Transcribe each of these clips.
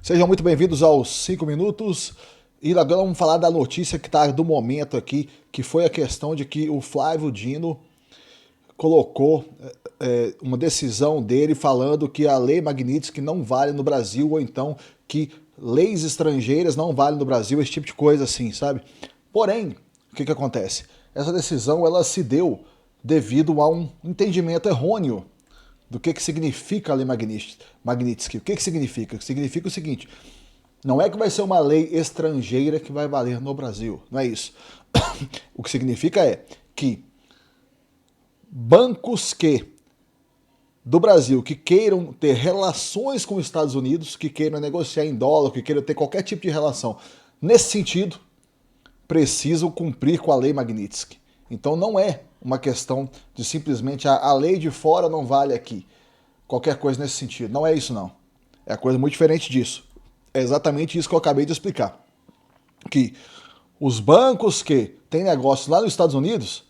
Sejam muito bem-vindos aos 5 minutos. E agora vamos falar da notícia que está do momento aqui, que foi a questão de que o Flávio Dino colocou uma decisão dele falando que a lei Magnitsky não vale no Brasil, ou então que leis estrangeiras não valem no Brasil, esse tipo de coisa assim, sabe? Porém, o que acontece? Essa decisão ela se deu devido a um entendimento errôneo do que significa a lei Magnitsky. O que significa? Significa o seguinte: não é que vai ser uma lei estrangeira que vai valer no Brasil, não é isso. O que significa é que bancos do Brasil que queiram ter relações com os Estados Unidos, que queiram negociar em dólar, que queiram ter qualquer tipo de relação nesse sentido, precisam cumprir com a lei Magnitsky. Então não é uma questão de simplesmente a lei de fora não vale aqui. Qualquer coisa nesse sentido. Não é isso não. É coisa muito diferente disso. É exatamente isso que eu acabei de explicar. Que os bancos que têm negócios lá nos Estados Unidos,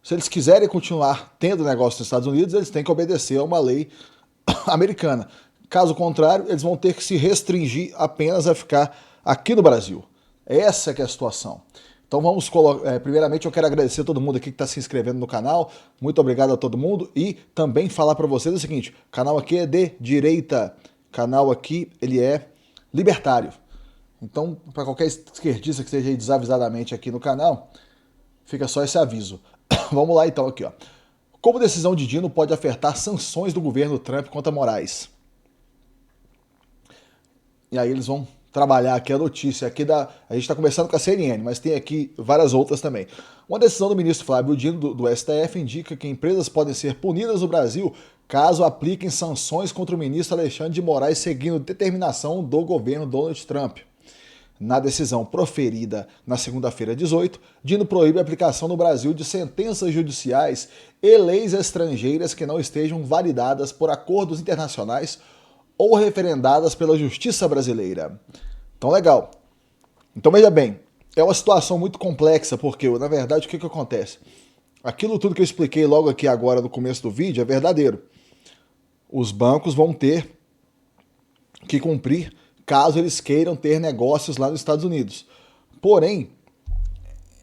se eles quiserem continuar tendo negócio nos Estados Unidos, eles têm que obedecer a uma lei americana. Caso contrário, eles vão ter que se restringir apenas a ficar aqui no Brasil. Essa é que é a situação. Então vamos colocar. Primeiramente eu quero agradecer a todo mundo aqui que está se inscrevendo no canal. Muito obrigado a todo mundo. E também falar para vocês o seguinte: o canal aqui é de direita. O canal aqui ele é libertário. Então, para qualquer esquerdista que esteja aí desavisadamente aqui no canal, fica só esse aviso. Vamos lá então aqui, ó. Como decisão de Dino pode afetar sanções do governo Trump contra Moraes? E aí eles vão trabalhar aqui a notícia. A gente está começando com a CNN, mas tem aqui várias outras também. Uma decisão do ministro Flávio Dino, do STF, indica que empresas podem ser punidas no Brasil caso apliquem sanções contra o ministro Alexandre de Moraes, seguindo determinação do governo Donald Trump. Na decisão proferida na segunda-feira 18, Dino proíbe a aplicação no Brasil de sentenças judiciais e leis estrangeiras que não estejam validadas por acordos internacionais ou referendadas pela justiça brasileira. Então, legal. Então, veja bem, é uma situação muito complexa, porque, na verdade, o que acontece? Aquilo tudo que eu expliquei logo aqui agora no começo do vídeo é verdadeiro. Os bancos vão ter que cumprir caso eles queiram ter negócios lá nos Estados Unidos. Porém,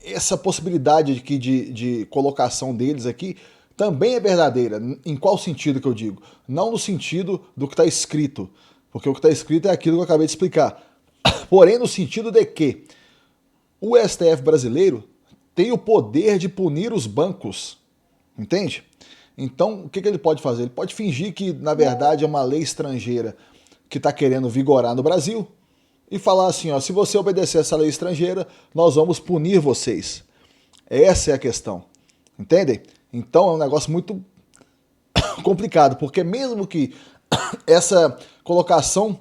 essa possibilidade de colocação deles aqui também é verdadeira. Em qual sentido que eu digo? Não no sentido do que está escrito, porque o que está escrito é aquilo que eu acabei de explicar. Porém, no sentido de que o STF brasileiro tem o poder de punir os bancos, entende? Então, o que ele pode fazer? Ele pode fingir que, na verdade, é uma lei estrangeira que está querendo vigorar no Brasil e falar assim, ó, se você obedecer essa lei estrangeira, nós vamos punir vocês. Essa é a questão, entendem? Então é um negócio muito complicado, porque mesmo que essa colocação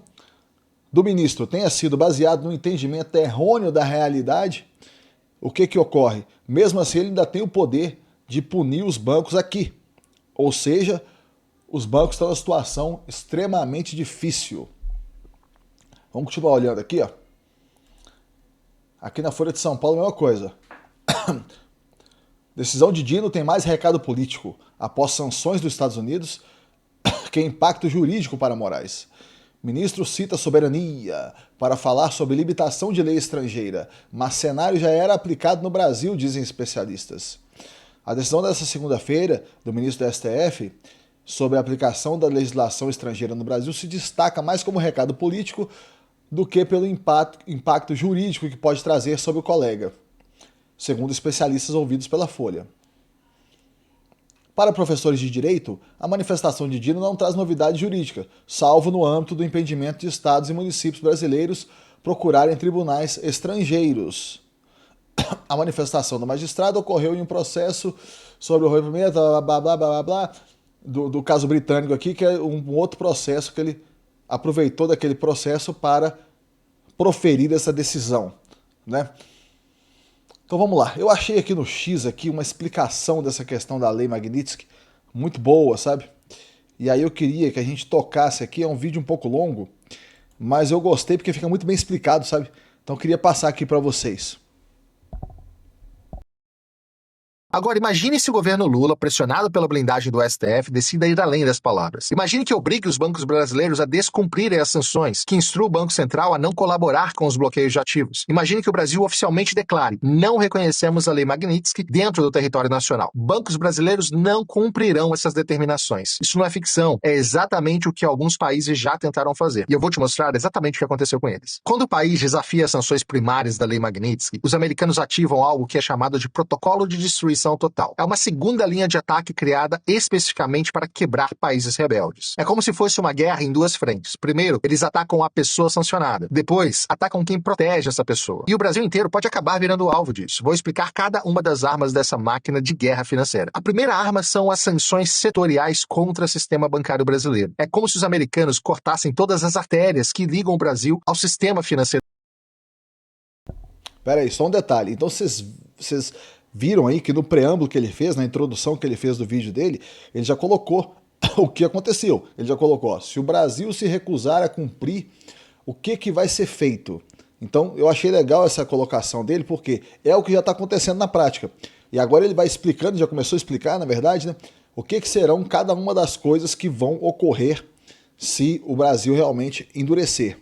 do ministro tenha sido baseada no entendimento errôneo da realidade, o que ocorre? Mesmo assim, ele ainda tem o poder de punir os bancos aqui. Ou seja, os bancos estão numa situação extremamente difícil. Vamos continuar olhando aqui, ó. Aqui na Folha de São Paulo, a mesma coisa. Decisão de Dino tem mais recado político após sanções dos Estados Unidos que impacto jurídico para Moraes. Ministro cita soberania para falar sobre limitação de lei estrangeira, mas cenário já era aplicado no Brasil, dizem especialistas. A decisão dessa segunda-feira do ministro do STF sobre a aplicação da legislação estrangeira no Brasil se destaca mais como recado político do que pelo impacto jurídico que pode trazer sobre o colega, segundo especialistas ouvidos pela Folha. Para professores de direito, a manifestação de Dino não traz novidade jurídica, salvo no âmbito do impedimento de estados e municípios brasileiros procurarem tribunais estrangeiros. A manifestação do magistrado ocorreu em um processo sobre o rompimento, do caso britânico aqui, que é um outro processo que ele aproveitou daquele processo para proferir essa decisão, né? Então vamos lá. Eu achei aqui no X aqui uma explicação dessa questão da lei Magnitsky muito boa, sabe? E aí eu queria que a gente tocasse aqui, é um vídeo um pouco longo, mas eu gostei porque fica muito bem explicado, sabe? Então eu queria passar aqui para vocês. Agora, imagine se o governo Lula, pressionado pela blindagem do STF, decida ir além das palavras. Imagine que obrigue os bancos brasileiros a descumprirem as sanções, que instrua o Banco Central a não colaborar com os bloqueios de ativos. Imagine que o Brasil oficialmente declare: não reconhecemos a Lei Magnitsky dentro do território nacional. Bancos brasileiros não cumprirão essas determinações. Isso não é ficção, é exatamente o que alguns países já tentaram fazer. E eu vou te mostrar exatamente o que aconteceu com eles. Quando o país desafia as sanções primárias da Lei Magnitsky, os americanos ativam algo que é chamado de Protocolo de Destruição Total. É uma segunda linha de ataque criada especificamente para quebrar países rebeldes. É como se fosse uma guerra em duas frentes. Primeiro, eles atacam a pessoa sancionada. Depois, atacam quem protege essa pessoa. E o Brasil inteiro pode acabar virando alvo disso. Vou explicar cada uma das armas dessa máquina de guerra financeira. A primeira arma são as sanções setoriais contra o sistema bancário brasileiro. É como se os americanos cortassem todas as artérias que ligam o Brasil ao sistema financeiro. Pera aí, só um detalhe. Então vocês viram aí que no preâmbulo que ele fez, na introdução que ele fez do vídeo dele, ele já colocou o que aconteceu. Ele já colocou, ó, se o Brasil se recusar a cumprir, o que vai ser feito? Então eu achei legal essa colocação dele, porque é o que já está acontecendo na prática. E agora ele vai explicando, já começou a explicar, na verdade, né, o que serão cada uma das coisas que vão ocorrer se o Brasil realmente endurecer.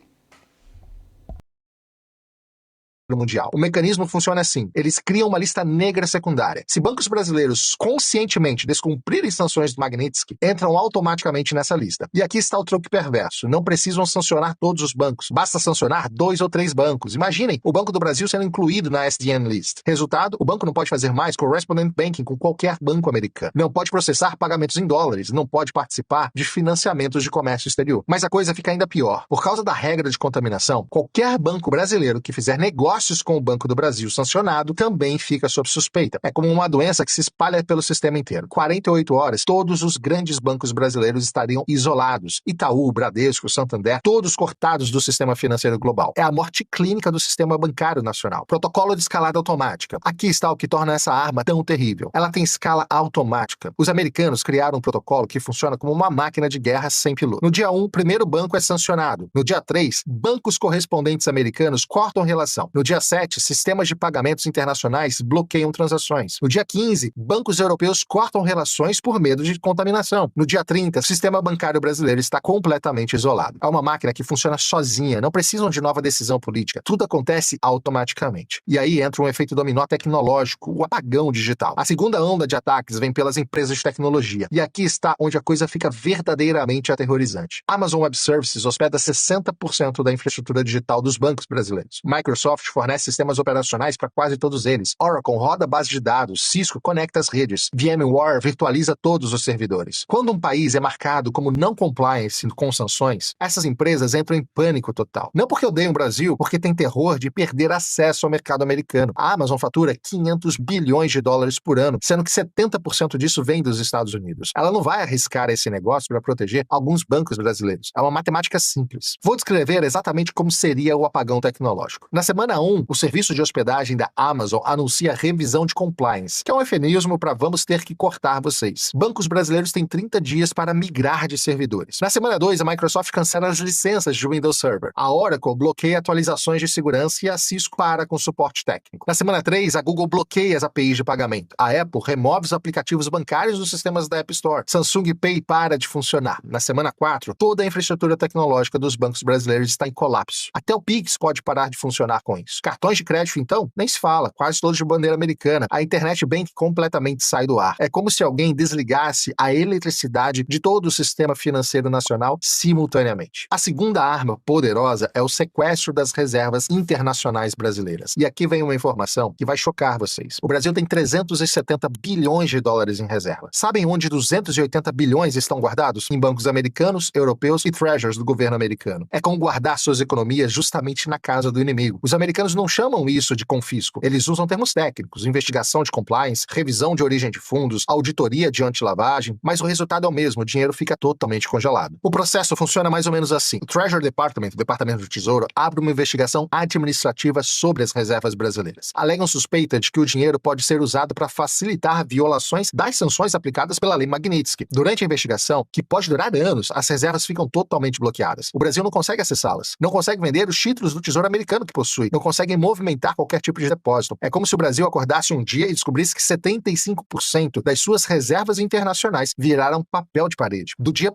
Mundial. O mecanismo funciona assim: eles criam uma lista negra secundária. Se bancos brasileiros conscientemente descumprirem sanções do Magnitsky, entram automaticamente nessa lista. E aqui está o truque perverso: não precisam sancionar todos os bancos, basta sancionar 2 ou 3 bancos. Imaginem o Banco do Brasil sendo incluído na SDN list. Resultado: o banco não pode fazer mais correspondent banking com qualquer banco americano, não pode processar pagamentos em dólares, não pode participar de financiamentos de comércio exterior. Mas a coisa fica ainda pior. Por causa da regra de contaminação, qualquer banco brasileiro que fizer negócios com o Banco do Brasil sancionado também fica sob suspeita. É como uma doença que se espalha pelo sistema inteiro. 48 horas, todos os grandes bancos brasileiros estariam isolados. Itaú, Bradesco, Santander, todos cortados do sistema financeiro global. É a morte clínica do sistema bancário nacional. Protocolo de escalada automática. Aqui está o que torna essa arma tão terrível. Ela tem escala automática. Os americanos criaram um protocolo que funciona como uma máquina de guerra sem piloto. No dia 1, o primeiro banco é sancionado. No dia 3, bancos correspondentes americanos cortam relação. No dia 7, sistemas de pagamentos internacionais bloqueiam transações. No dia 15, bancos europeus cortam relações por medo de contaminação. No dia 30, o sistema bancário brasileiro está completamente isolado. É uma máquina que funciona sozinha, não precisam de nova decisão política. Tudo acontece automaticamente. E aí entra um efeito dominó tecnológico, o apagão digital. A segunda onda de ataques vem pelas empresas de tecnologia. E aqui está onde a coisa fica verdadeiramente aterrorizante. Amazon Web Services hospeda 60% da infraestrutura digital dos bancos brasileiros. Microsoft fornece sistemas operacionais para quase todos eles. Oracle roda base de dados. Cisco conecta as redes. VMware virtualiza todos os servidores. Quando um país é marcado como não compliance com sanções, essas empresas entram em pânico total. Não porque odeiam o Brasil, porque tem terror de perder acesso ao mercado americano. A Amazon fatura 500 bilhões de dólares por ano, sendo que 70% disso vem dos Estados Unidos. Ela não vai arriscar esse negócio para proteger alguns bancos brasileiros. É uma matemática simples. Vou descrever exatamente como seria o apagão tecnológico. Na semana 1, o serviço de hospedagem da Amazon anuncia revisão de compliance, que é um eufemismo para vamos ter que cortar vocês. Bancos brasileiros têm 30 dias para migrar de servidores. Na semana 2, a Microsoft cancela as licenças de Windows Server. A Oracle bloqueia atualizações de segurança e a Cisco para com suporte técnico. Na semana 3, a Google bloqueia as APIs de pagamento. A Apple remove os aplicativos bancários dos sistemas da App Store. Samsung Pay para de funcionar. Na semana 4, toda a infraestrutura tecnológica dos bancos brasileiros está em colapso. Até o Pix pode parar de funcionar com isso. Cartões de crédito, então, nem se fala, quase todos de bandeira americana. A Internet Bank completamente sai do ar. É como se alguém desligasse a eletricidade de todo o sistema financeiro nacional simultaneamente. A segunda arma poderosa é o sequestro das reservas internacionais brasileiras. E aqui vem uma informação que vai chocar vocês. O Brasil tem 370 bilhões de dólares em reserva. Sabem onde 280 bilhões estão guardados? Em bancos americanos, europeus e treasuries do governo americano. É como guardar suas economias justamente na casa do inimigo. Os americanos não chamam isso de confisco. Eles usam termos técnicos: investigação de compliance, revisão de origem de fundos, auditoria de antilavagem, mas o resultado é o mesmo: o dinheiro fica totalmente congelado. O processo funciona mais ou menos assim. O Treasury Department, o Departamento do Tesouro, abre uma investigação administrativa sobre as reservas brasileiras. Alegam suspeita de que o dinheiro pode ser usado para facilitar violações das sanções aplicadas pela Lei Magnitsky. Durante a investigação, que pode durar anos, as reservas ficam totalmente bloqueadas. O Brasil não consegue acessá-las, não consegue vender os títulos do Tesouro americano que possui, não conseguem movimentar qualquer tipo de depósito. É como se o Brasil acordasse um dia e descobrisse que 75% das suas reservas internacionais viraram papel de parede. Do dia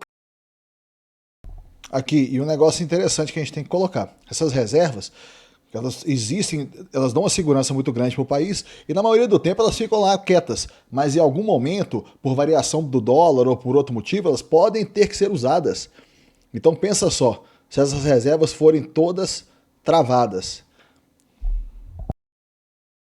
Aqui, e um negócio interessante que a gente tem que colocar. Essas reservas, elas existem, elas dão uma segurança muito grande para o país e na maioria do tempo elas ficam lá quietas. Mas em algum momento, por variação do dólar ou por outro motivo, elas podem ter que ser usadas. Então pensa só, se essas reservas forem todas travadas.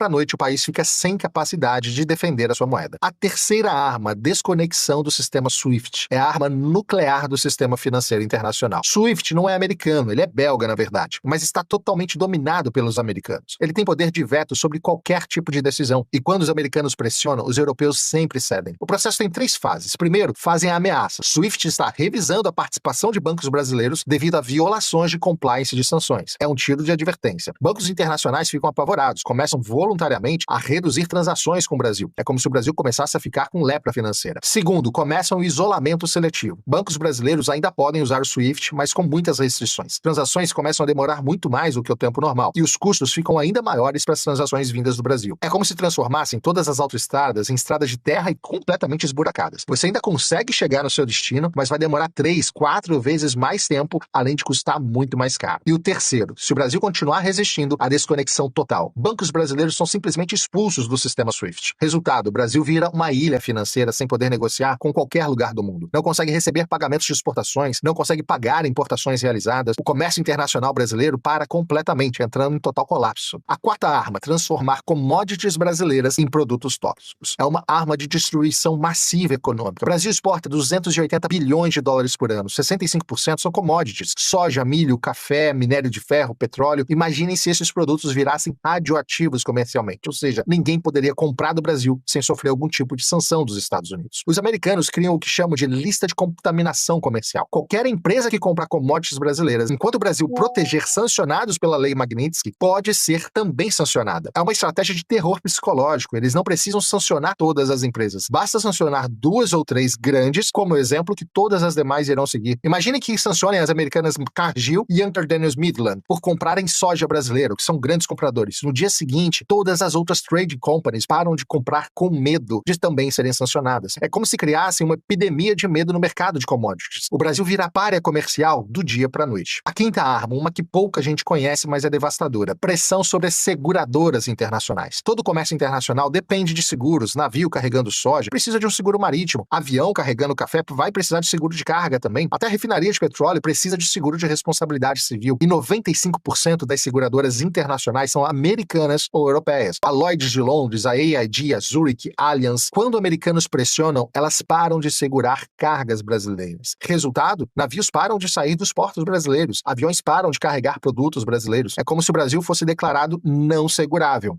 à noite o país fica sem capacidade de defender a sua moeda. A terceira arma, a desconexão do sistema SWIFT, é a arma nuclear do sistema financeiro internacional. SWIFT não é americano, ele é belga, na verdade, mas está totalmente dominado pelos americanos. Ele tem poder de veto sobre qualquer tipo de decisão, e quando os americanos pressionam, os europeus sempre cedem. O processo tem 3 fases. Primeiro, fazem a ameaça. SWIFT está revisando a participação de bancos brasileiros devido a violações de compliance de sanções. É um tiro de advertência. Bancos internacionais ficam apavorados, começam voluntariamente a reduzir transações com o Brasil. É como se o Brasil começasse a ficar com lepra financeira. Segundo, começam o isolamento seletivo. Bancos brasileiros ainda podem usar o SWIFT, mas com muitas restrições. Transações começam a demorar muito mais do que o tempo normal, e os custos ficam ainda maiores para as transações vindas do Brasil. É como se transformassem todas as autoestradas em estradas de terra e completamente esburacadas. Você ainda consegue chegar no seu destino, mas vai demorar 3, 4 vezes mais tempo, além de custar muito mais caro. E o terceiro, se o Brasil continuar resistindo à desconexão total, bancos brasileiros são simplesmente expulsos do sistema SWIFT. Resultado, o Brasil vira uma ilha financeira sem poder negociar com qualquer lugar do mundo. Não consegue receber pagamentos de exportações, não consegue pagar importações realizadas. O comércio internacional brasileiro para completamente, entrando em total colapso. A quarta arma, transformar commodities brasileiras em produtos tóxicos. É uma arma de destruição massiva econômica. O Brasil exporta 280 bilhões de dólares por ano. 65% são commodities. Soja, milho, café, minério de ferro, petróleo. Imaginem se esses produtos virassem radioativos comercialmente. Ou seja, ninguém poderia comprar do Brasil sem sofrer algum tipo de sanção dos Estados Unidos. Os americanos criam o que chamam de lista de contaminação comercial. Qualquer empresa que comprar commodities brasileiras, enquanto o Brasil proteger sancionados pela lei Magnitsky, pode ser também sancionada. É uma estratégia de terror psicológico. Eles não precisam sancionar todas as empresas. Basta sancionar 2 ou 3 grandes, como exemplo que todas as demais irão seguir. Imagine que sancionem as americanas Cargill e Hunter Daniels Midland por comprarem soja brasileira, que são grandes compradores. No dia seguinte, todas as outras trade companies param de comprar com medo de também serem sancionadas. É como se criassem uma epidemia de medo no mercado de commodities. O Brasil vira pária comercial do dia para a noite. A quinta arma, uma que pouca gente conhece, mas é devastadora. Pressão sobre as seguradoras internacionais. Todo comércio internacional depende de seguros. Navio carregando soja precisa de um seguro marítimo. Avião carregando café vai precisar de seguro de carga também. Até a refinaria de petróleo precisa de seguro de responsabilidade civil. E 95% das seguradoras internacionais são americanas ou europeias. A Lloyds de Londres, a AIG, a Zurich, Allianz. Quando americanos pressionam, elas param de segurar cargas brasileiras. Resultado? Navios param de sair dos portos brasileiros. Aviões param de carregar produtos brasileiros. É como se o Brasil fosse declarado não segurável.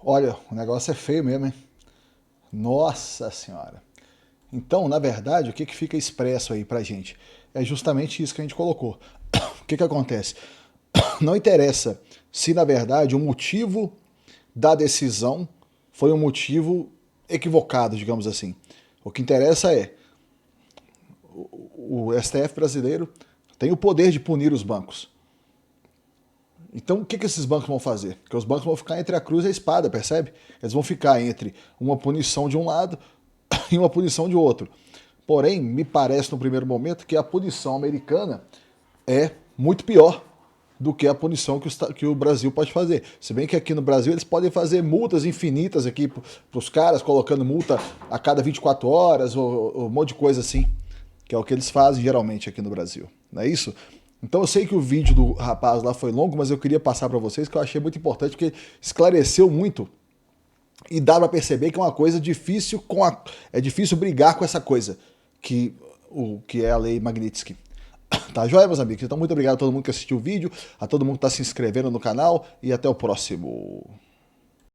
Olha, o negócio é feio mesmo, hein? Nossa Senhora. Então, na verdade, o que fica expresso aí pra gente? É justamente isso que a gente colocou. O que acontece? Não interessa se, na verdade, o motivo da decisão foi um motivo equivocado, digamos assim. O que interessa é o STF brasileiro tem o poder de punir os bancos. Então, o que esses bancos vão fazer? Porque os bancos vão ficar entre a cruz e a espada, percebe? Eles vão ficar entre uma punição de um lado e uma punição de outro. Porém, me parece no primeiro momento que a punição americana é muito pior do que a punição que o Brasil pode fazer. Se bem que aqui no Brasil eles podem fazer multas infinitas aqui para os caras, colocando multa a cada 24 horas ou um monte de coisa assim, que é o que eles fazem geralmente aqui no Brasil. Não é isso? Então eu sei que o vídeo do rapaz lá foi longo, mas eu queria passar para vocês que eu achei muito importante, porque esclareceu muito e dá para perceber que é uma coisa difícil é difícil brigar com essa coisa que é a lei Magnitsky. Tá joia, meus amigos? Então muito obrigado a todo mundo que assistiu o vídeo, a todo mundo que está se inscrevendo no canal e até o próximo.